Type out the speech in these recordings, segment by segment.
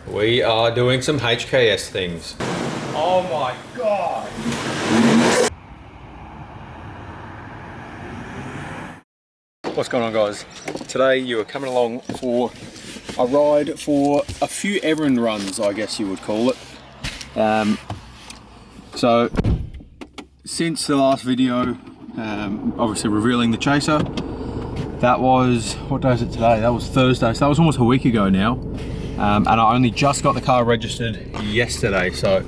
We are doing some HKS things. Oh my god! What's going on, guys? Today you are coming along for a ride for a few errand runs, I guess you would call it. So since the last video, obviously revealing the chaser, that was, what day is it today? That was Thursday, so that was almost a week ago now. And I only just got the car registered yesterday, so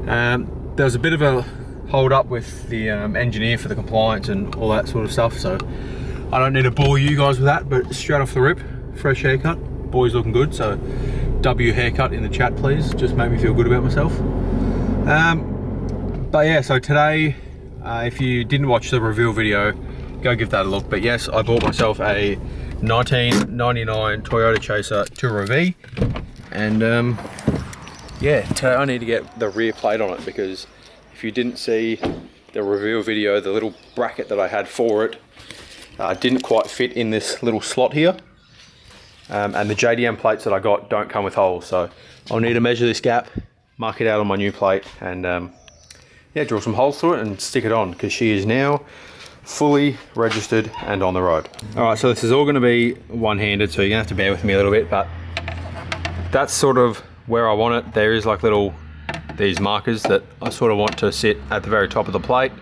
there was a bit of a hold up with the engineer for the compliance and all that sort of stuff, so I don't need to bore you guys with that, but straight off the rip, fresh haircut, boys looking good, so W haircut in the chat please, just make me feel good about myself. But yeah, so today, if you didn't watch the reveal video, go give that a look. But yes, I bought myself a 1999 Toyota Chaser Tourer V, and yeah, today I need to get the rear plate on it, because if you didn't see the reveal video, the little bracket that I had for it didn't quite fit in this little slot here, and the JDM plates that I got don't come with holes, so I'll need to measure this gap, mark it out on my new plate, and yeah, drill some holes through it and stick it on, because she is now fully registered and on the road. All right, so this is all going to be one-handed, so you're gonna have to bear with me a little bit, but that's sort of where I want it. There is like these markers that I sort of want to sit at the very top of the plate.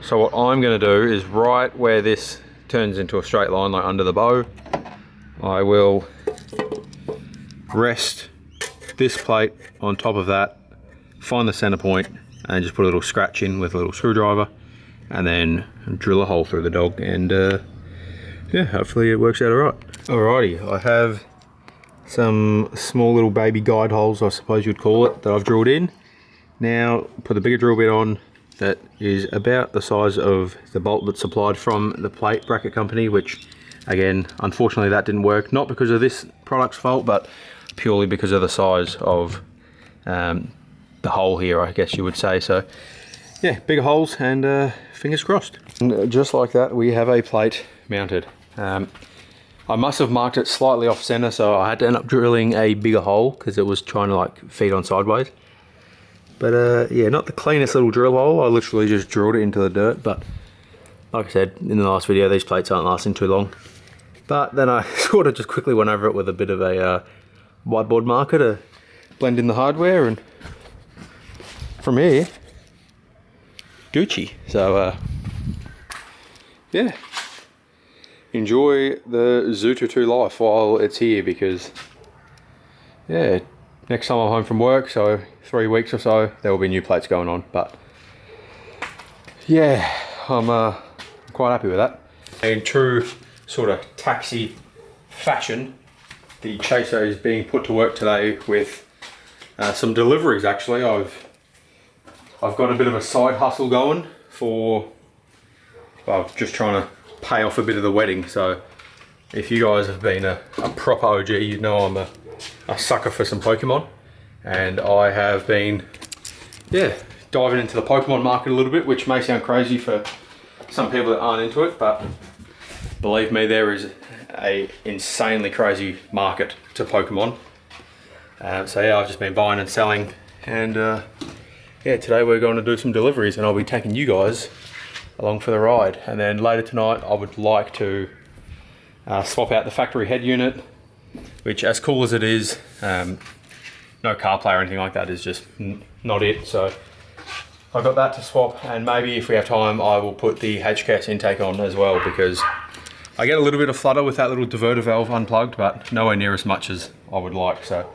So what I'm going to do is, right where this turns into a straight line, like under the bow, I will rest this plate on top of that, find the center point, and just put a little scratch in with a little screwdriver, and then drill a hole through the dog, and yeah, hopefully it works out alright. Alrighty, I have some small little baby guide holes, I suppose you'd call it, that I've drilled in. Now put the bigger drill bit on that is about the size of the bolt that's supplied from the plate bracket company, which again, unfortunately that didn't work, not because of this product's fault, but purely because of the size of the hole here, I guess you would say. So yeah, bigger holes, and fingers crossed. And just like that, we have a plate mounted. I must have marked it slightly off center, so I had to end up drilling a bigger hole because it was trying to like feed on sideways. But yeah, not the cleanest little drill hole. I literally just drilled it into the dirt, but like I said in the last video, these plates aren't lasting too long. But then I sort of just quickly went over it with a bit of a whiteboard marker to blend in the hardware, and from here, Gucci. So yeah, enjoy the Zoota 2 life while it's here, because yeah, next time I'm home from work, so 3 weeks or so, there will be new plates going on. But yeah, I'm quite happy with that. In true sort of taxi fashion, the Chaser is being put to work today with some deliveries. Actually, I've got a bit of a side hustle going for, well, just trying to pay off a bit of the wedding. So if you guys have been a proper OG, you know I'm a sucker for some Pokemon, and I have been, yeah, diving into the Pokemon market a little bit, which may sound crazy for some people that aren't into it, but believe me, there is a insanely crazy market to Pokemon. So yeah, I've just been buying and selling, and yeah, today we're going to do some deliveries, and I'll be taking you guys along for the ride. And then later tonight, I would like to swap out the factory head unit, which, as cool as it is, no CarPlay or anything like that, is just not it. So I've got that to swap, and maybe if we have time, I will put the HKS intake on as well, because I get a little bit of flutter with that little diverter valve unplugged, but nowhere near as much as I would like. So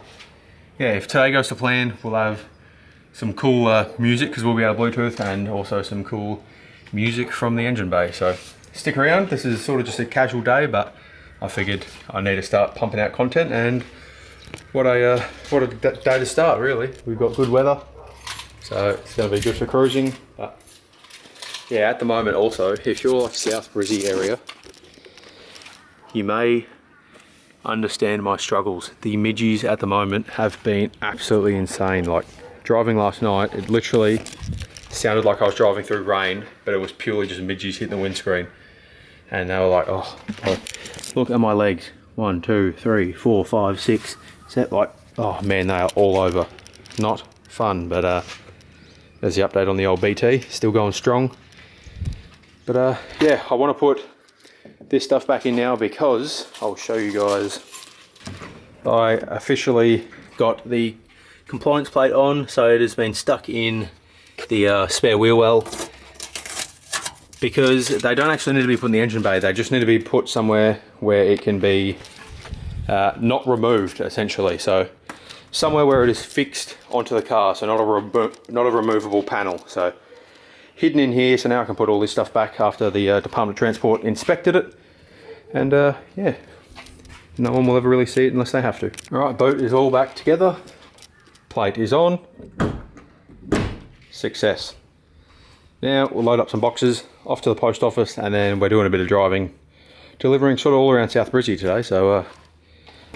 yeah, if today goes to plan, we'll have some cool music, because we'll be able to Bluetooth, and also some cool music from the engine bay. So stick around. This is sort of just a casual day, but I figured I need to start pumping out content, and what a day to start, really. We've got good weather, so it's going to be good for cruising. But yeah, at the moment also, if you're like South Brizzy area, you may understand my struggles. The midges at the moment have been absolutely insane. Like, driving last night, it literally sounded like I was driving through rain, but it was purely just midges hitting the windscreen. And they were like, oh, look at my legs. 1, 2, 3, 4, 5, 6, 7, like Oh man, they are all over. Not fun, but there's the update on the old BT, still going strong. But yeah, I want to put this stuff back in now because I'll show you guys. I officially got the compliance plate on, so it has been stuck in the spare wheel well, because they don't actually need to be put in the engine bay, they just need to be put somewhere where it can be not removed, essentially. So somewhere where it is fixed onto the car, so not a removable panel. So hidden in here, so now I can put all this stuff back after the Department of Transport inspected it. And yeah, no one will ever really see it unless they have to. All right, boat is all back together. Plate is on. Success. Now we'll load up some boxes, off to the post office, and then we're doing a bit of driving, delivering sort of all around South Brizzy today. So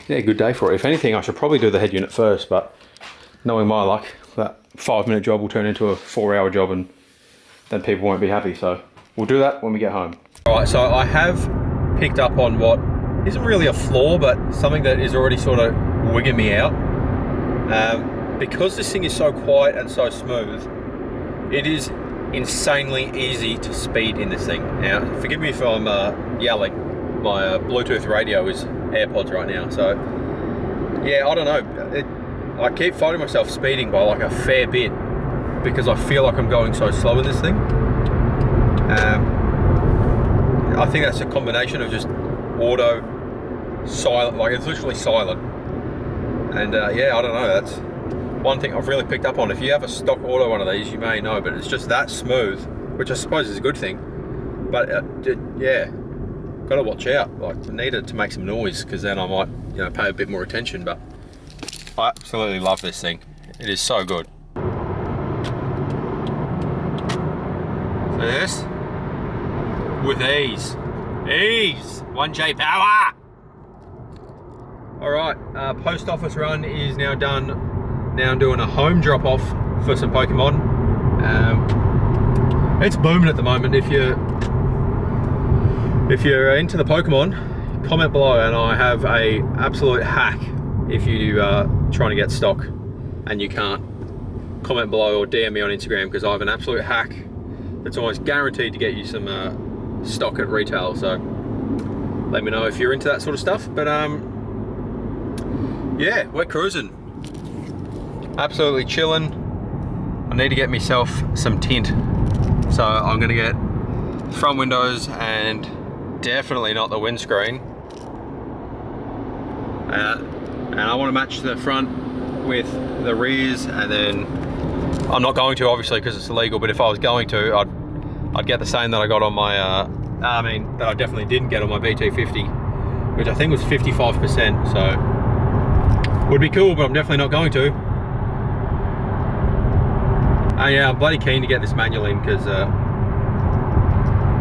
yeah, good day for it. If anything, I should probably do the head unit first, but knowing my luck, that 5-minute job will turn into a 4-hour job, and then people won't be happy. So we'll do that when we get home. All right, so I have picked up on what isn't really a flaw, but something that is already sort of wigging me out. Because this thing is so quiet and so smooth, it is insanely easy to speed in this thing. Now, forgive me if I'm yelling. My Bluetooth radio is AirPods right now, so yeah, I don't know. I keep finding myself speeding by like a fair bit because I feel like I'm going so slow in this thing. I think that's a combination of just auto, silent, like it's literally silent. And yeah, I don't know, that's one thing I've really picked up on. If you have a stock auto one of these, you may know, but it's just that smooth, which I suppose is a good thing. But yeah, gotta watch out. Like, I need it to make some noise, because then I might, you know, pay a bit more attention. But I absolutely love this thing. It is so good. So this, with ease, 1J power. All right, post office run is now done. Now I'm doing a home drop off for some Pokemon. It's booming at the moment. If you're into the Pokemon, comment below, and I have a absolute hack if you are trying to get stock and you can't. Comment below or DM me on Instagram, because I have an absolute hack that's almost guaranteed to get you some stock at retail. So let me know if you're into that sort of stuff. But yeah, we're cruising. Absolutely chilling. I need to get myself some tint, so I'm gonna get front windows and definitely not the windscreen. And I want to match the front with the rears, and then I'm not going to, obviously, because it's illegal, but if I was going to, I'd get the same that I got on my that I definitely didn't get on my BT50, which I think was 55%, so would be cool, but I'm definitely not going to. Yeah, I'm bloody keen to get this manual in, because yeah,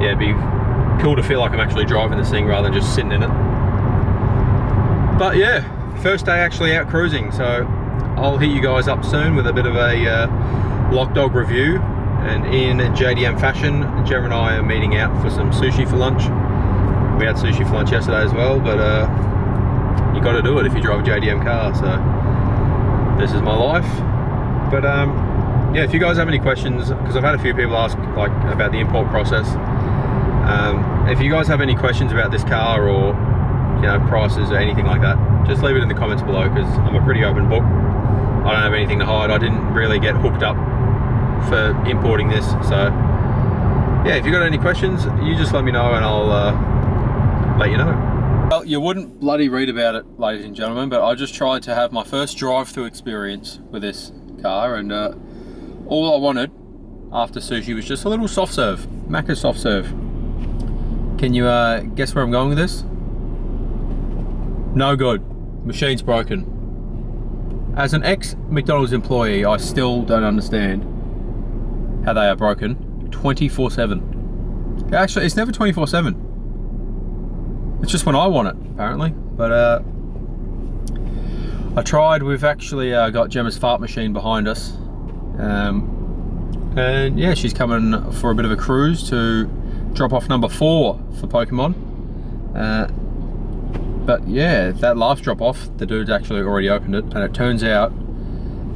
it'd be cool to feel like I'm actually driving this thing rather than just sitting in it. But yeah, first day actually out cruising, so I'll hit you guys up soon with a bit of a lock dog review. And in JDM fashion, Jer and I are meeting out for some sushi for lunch. We had sushi for lunch yesterday as well, but you got to do it if you drive a JDM car, so this is my life. But yeah, if you guys have any questions, because I've had a few people ask like about the import process, if you guys have any questions about this car, or you know, prices or anything like that, just leave it in the comments below, because I'm a pretty open book. I don't have anything to hide. I didn't really get hooked up for importing this, so yeah, if you got any questions, you just let me know and I'll let you know. Well, you wouldn't bloody read about it, ladies and gentlemen, but I just tried to have my first drive-through experience with this car, and all I wanted after sushi was just a little soft serve, Macca's soft serve. Can you guess where I'm going with this? No good. Machine's broken. As an ex-McDonald's employee, I still don't understand how they are broken 24/7. Actually, it's never 24/7. It's just when I want it, apparently. But I tried. We've actually got Gemma's fart machine behind us. And yeah, she's coming for a bit of a cruise to drop off number 4 for Pokemon. But yeah, that last drop off, the dude's actually already opened it, and it turns out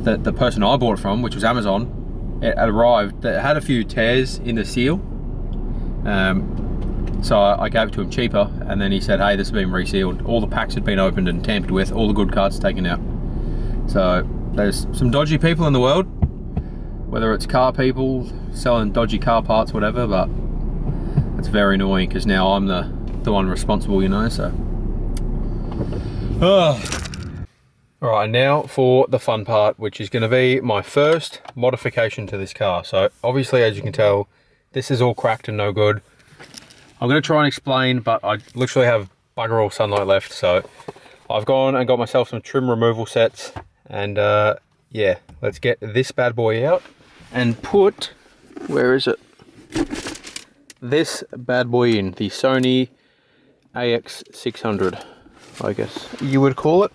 that the person I bought it from, which was Amazon, it arrived, it had a few tears in the seal. So I gave it to him cheaper, and then he said, hey, this has been resealed. All the packs had been opened and tampered with, all the good cards taken out. So there's some dodgy people in the world, whether it's car people selling dodgy car parts, whatever, but it's very annoying because now I'm the one responsible, you know, so. All right, now for the fun part, which is going to be my first modification to this car. So obviously, as you can tell, this is all cracked and no good. I'm going to try and explain, but I literally have bugger all sunlight left. So I've gone and got myself some trim removal sets, and yeah, let's get this bad boy out and put, where is it? This bad boy in, the Sony AX600, I guess you would call it.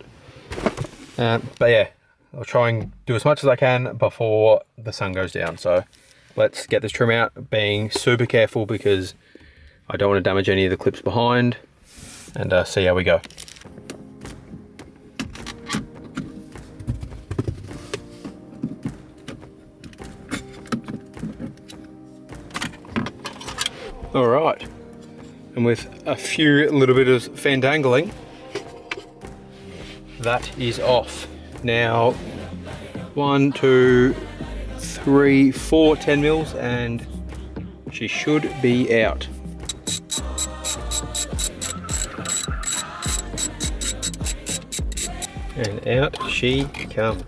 But yeah, I'll try and do as much as I can before the sun goes down. So let's get this trim out, being super careful because I don't want to damage any of the clips behind, and see how we go. All right, and with a few little bit of fandangling, that is off. Now, 1, 2, 3, 4 10 mils, and she should be out. And out she comes.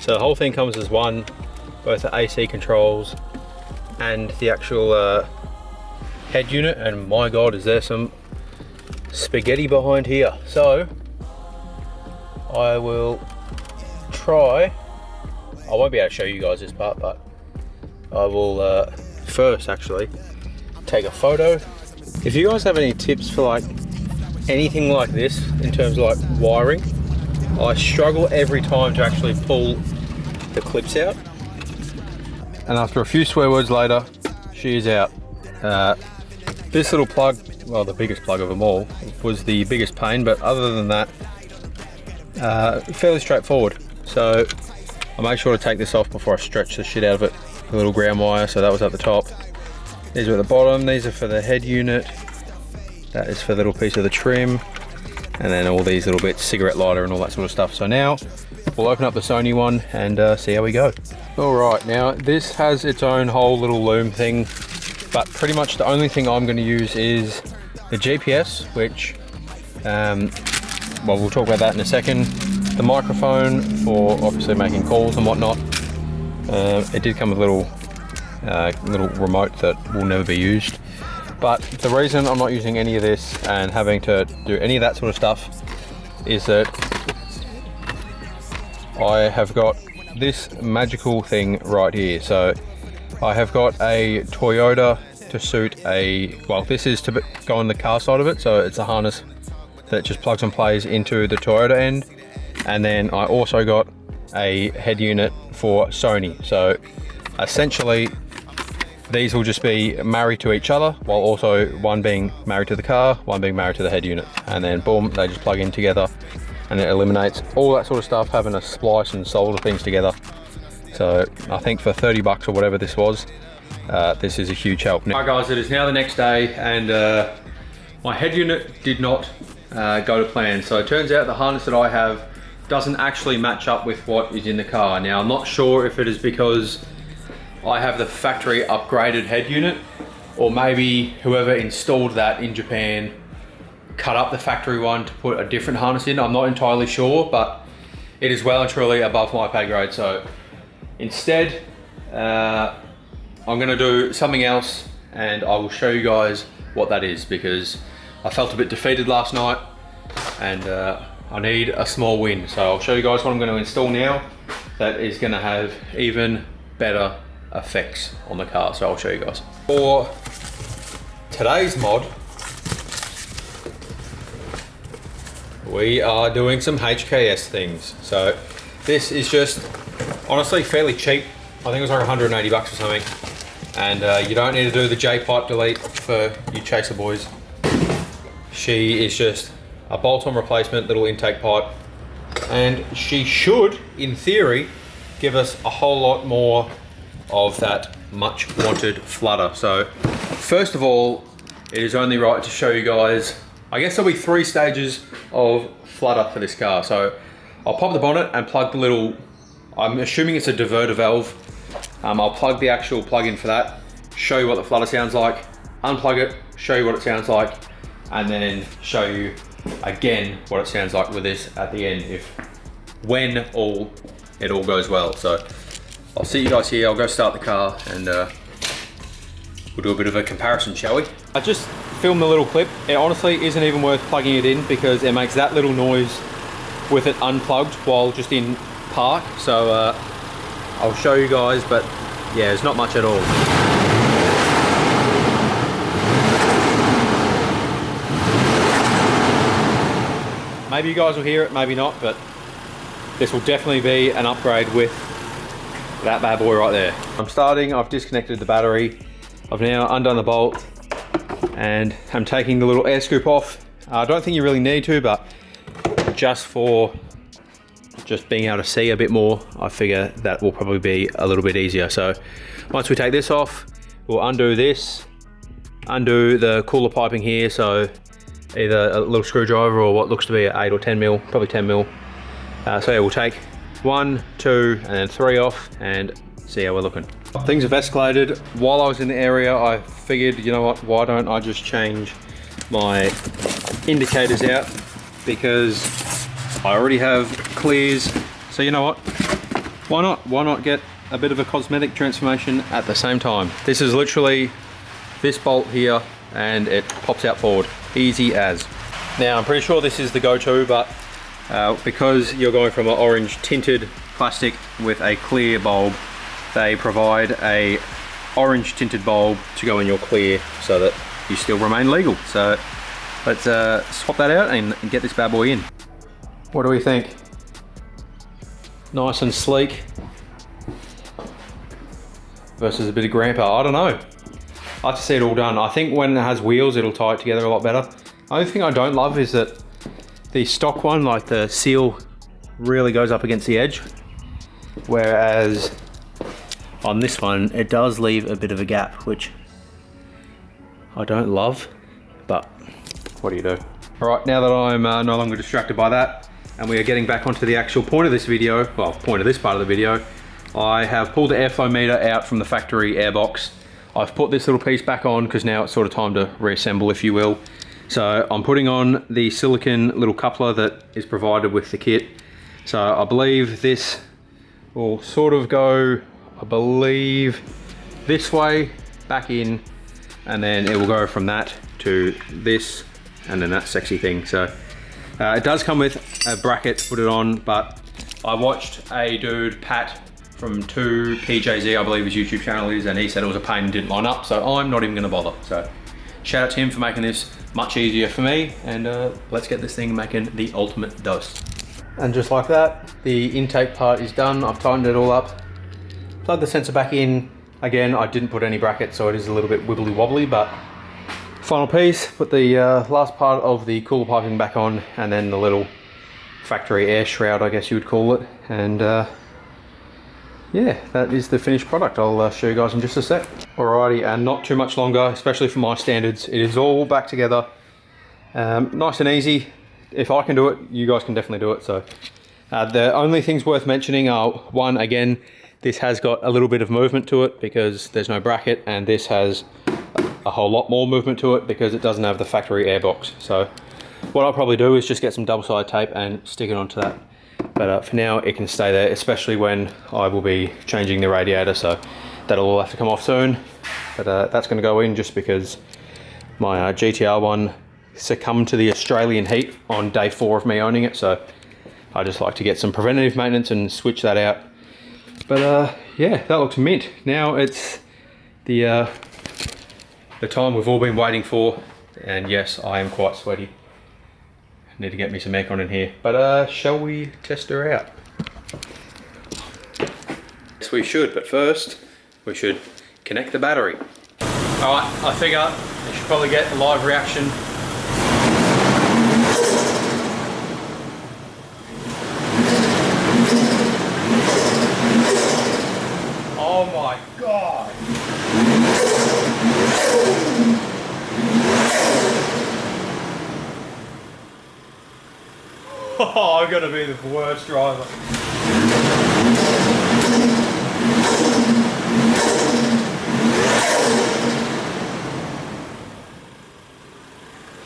So the whole thing comes as one, both the AC controls and the actual head unit, and my god, is there some spaghetti behind here. So I will try, I won't be able to show you guys this part, but I will first actually take a photo. If you guys have any tips for like anything like this in terms of like wiring, I struggle every time to actually pull the clips out. And after a few swear words later, she is out. This little plug, well, the biggest plug of them all, was the biggest pain, but other than that, fairly straightforward. So I made sure to take this off before I stretch the shit out of it. The little ground wire, so that was at the top. These are at the bottom, these are for the head unit. That is for the little piece of the trim. And then all these little bits, cigarette lighter and all that sort of stuff. So now we'll open up the Sony one and see how we go. All right, now this has its own whole little loom thing, but pretty much the only thing I'm gonna use is the GPS, which, well, we'll talk about that in a second. The microphone for obviously making calls and whatnot. It did come with a little remote that will never be used. But the reason I'm not using any of this and having to do any of that sort of stuff is that I have got this magical thing right here. So I have got a Toyota to suit a, well, this is to go on the car side of it. So it's a harness that just plugs and plays into the Toyota end. And then I also got a head unit for Sony. So essentially, these will just be married to each other, while also one being married to the car, one being married to the head unit. And then boom, they just plug in together, and it eliminates all that sort of stuff, having to splice and solder things together. So I think for 30 bucks or whatever this was, this is a huge help. Now, guys, it is now the next day, and my head unit did not go to plan. So it turns out the harness that I have doesn't actually match up with what is in the car. Now, I'm not sure if it is because I have the factory upgraded head unit, or maybe whoever installed that in Japan cut up the factory one to put a different harness in. I'm not entirely sure, but it is well and truly above my pay grade. So instead, I'm gonna do something else, and I will show you guys what that is, because I felt a bit defeated last night, and I need a small win. So I'll show you guys what I'm gonna install now that is gonna have even better effects on the car. So I'll show you guys. For today's mod, we are doing some HKS things. So this is just honestly fairly cheap. I think it was like 180 bucks or something. And you don't need to do the J-pipe delete for you chaser boys. She is just a bolt-on replacement little intake pipe, and she should, in theory, give us a whole lot more of that much wanted flutter. So first of all, it is only right to show you guys, I guess there'll be 3 stages of flutter for this car. So I'll pop the bonnet and plug the little, I'm assuming it's a diverter valve. I'll plug the actual plug-in for that, show you what the flutter sounds like, unplug it, show you what it sounds like, and then show you again what it sounds like with this at the end, when it all goes well. So I'll see you guys here. I'll go start the car and we'll do a bit of a comparison, shall we? I just filmed a little clip. It honestly isn't even worth plugging it in because it makes that little noise with it unplugged while just in park. So I'll show you guys, but yeah, it's not much at all. Maybe you guys will hear it, maybe not, but this will definitely be an upgrade with that bad boy right there. I'm starting, I've disconnected the battery. I've now undone the bolt and I'm taking the little air scoop off. I don't think you really need to, but just for being able to see a bit more, I figure that will probably be a little bit easier. So once we take this off, we'll undo this, undo the cooler piping here. So either a little screwdriver or what looks to be an 8 or 10 mil, probably 10 mil. So yeah, we'll take 1, 2, and then 3 off and see how we're looking. Things have escalated. While I was in the area, I figured, you know what, why don't I just change my indicators out, because I already have clears. So you know what, why not get a bit of a cosmetic transformation at the same time. This is literally this bolt here and it pops out forward, easy as. Now I'm pretty sure this is the go-to, but because you're going from an orange tinted plastic with a clear bulb, they provide a orange tinted bulb to go in your clear so that you still remain legal. So let's swap that out and get this bad boy in. What do we think? Nice and sleek versus a bit of grandpa. I don't know. I like to see it all done. I think when it has wheels, it'll tie it together a lot better. The only thing I don't love is that the stock one, like the seal, really goes up against the edge, whereas on this one, it does leave a bit of a gap, which I don't love, but what do you do? All right, now that I'm no longer distracted by that, and we are getting back onto the actual point of this video, well, point of this part of the video, I have pulled the airflow meter out from the factory airbox. I've put this little piece back on because now it's sort of time to reassemble, if you will. So I'm putting on the silicon little coupler that is provided with the kit. So I believe this will sort of go, I believe, this way, back in, and then it will go from that to this, and then that sexy thing. So it does come with a bracket to put it on, but I watched a dude, Pat, from 2PJZ, I believe his YouTube channel is, and he said it was a pain and didn't line up, so I'm not even gonna bother. So shout out to him for making this much easier for me, and let's get this thing making the ultimate dose. And just like that, the intake part is done. I've tightened it all up. Plug the sensor back in. Again, I didn't put any brackets, so it is a little bit wibbly wobbly, but final piece, put the last part of the cooler piping back on, and then the little factory air shroud, I guess you would call it, and yeah, that is the finished product. I'll show you guys in just a sec. Alrighty, and not too much longer, especially for my standards. It is all back together. Nice and easy. If I can do it, you guys can definitely do it. So the only things worth mentioning are, one, again, this has got a little bit of movement to it because there's no bracket, and this has a whole lot more movement to it because it doesn't have the factory airbox. So what I'll probably do is just get some double-sided tape and stick it onto that. But for now, it can stay there, especially when I will be changing the radiator, so that'll all have to come off soon. But that's going to go in just because my GTR one succumbed to the Australian heat on day 4 of me owning it, so I just like to get some preventative maintenance and switch that out. But yeah, that looks mint. Now it's the time we've all been waiting for, and yes, I am quite sweaty. Need to get me some aircon in here, but shall we test her out? Yes, we should, but first we should connect the battery. All right, I figure I should probably get a live reaction. I gotta be the worst driver?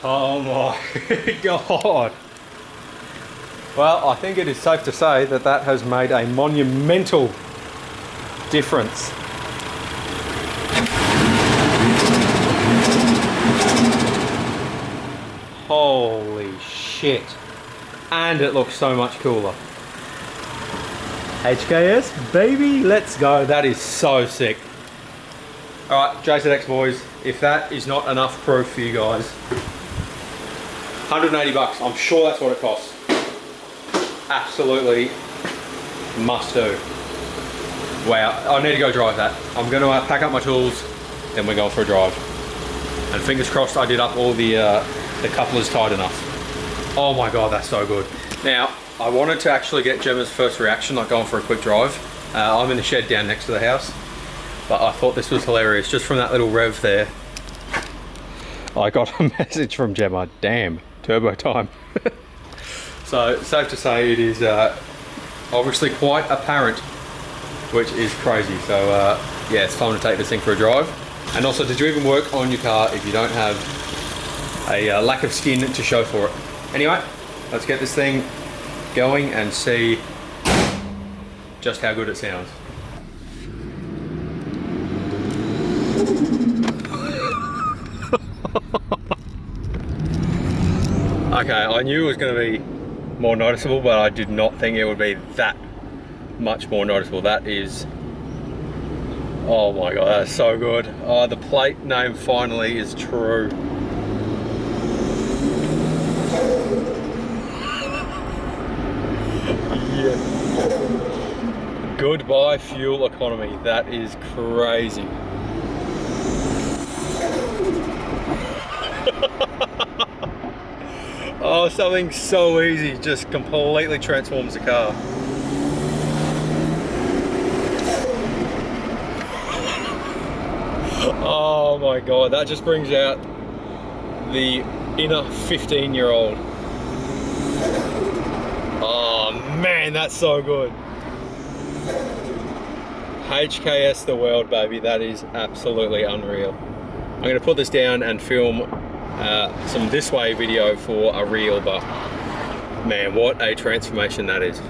Oh my God. Well, I think it is safe to say that that has made a monumental difference. Holy shit. And it looks so much cooler. HKS, baby, let's go. That is so sick. All right, JZX boys, if that is not enough proof for you guys, 180 bucks, I'm sure that's what it costs. Absolutely must do. Wow, I need to go drive that. I'm gonna pack up my tools, then we're going for a drive. And fingers crossed I did up all the couplers tight enough. Oh my God, that's so good. Now, I wanted to actually get Gemma's first reaction, like going for a quick drive. I'm in the shed down next to the house, but I thought this was hilarious. Just from that little rev there, I got a message from Gemma, damn, turbo time. So, safe to say it is obviously quite apparent, which is crazy. So, yeah, it's time to take this thing for a drive. And also, did you even work on your car if you don't have a lack of skin to show for it? Anyway, let's get this thing going and see just how good it sounds. Okay, I knew it was going to be more noticeable, but I did not think it would be that much more noticeable. That is, oh my God, that's so good. Oh, the plate name finally is true. Yeah. Goodbye fuel economy. That is crazy. Oh, something so easy just completely transforms the car. Oh my God, that just brings out the inner 15-year-old. Oh man, that's so good. HKS the world, baby. That is absolutely unreal. I'm gonna put this down and film some this way video for a reel, but man, what a transformation that is.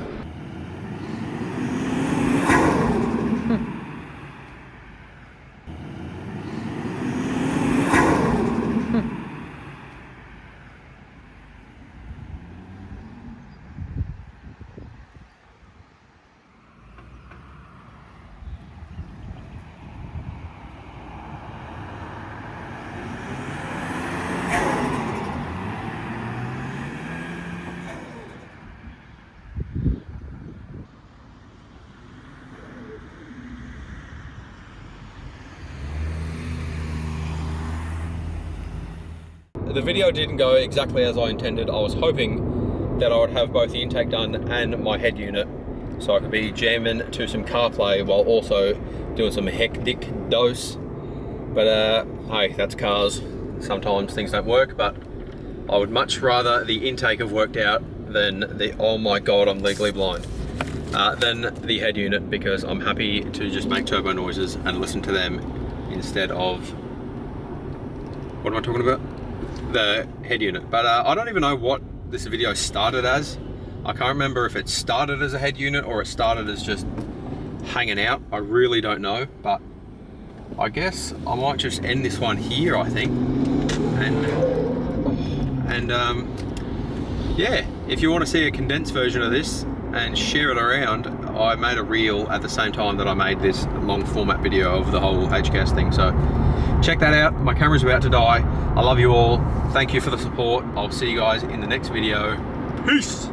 The video didn't go exactly as I intended. I was hoping that I would have both the intake done and my head unit, so I could be jamming to some CarPlay while also doing some hectic dose. But hey, that's cars. Sometimes things don't work, but I would much rather the intake have worked out than the, oh my God, I'm legally blind, than the head unit, because I'm happy to just make turbo noises and listen to them instead of, what am I talking about? The head unit. But I don't even know what this video started as. I can't remember if it started as a head unit or it started as just hanging out. I really don't know, but I guess I might just end this one here, I think. And yeah, if you want to see a condensed version of this and share it around, I made a reel at the same time that I made this long format video of the whole HKS thing. So check that out. My camera's about to die. I love you all. Thank you for the support. I'll see you guys in the next video. Peace.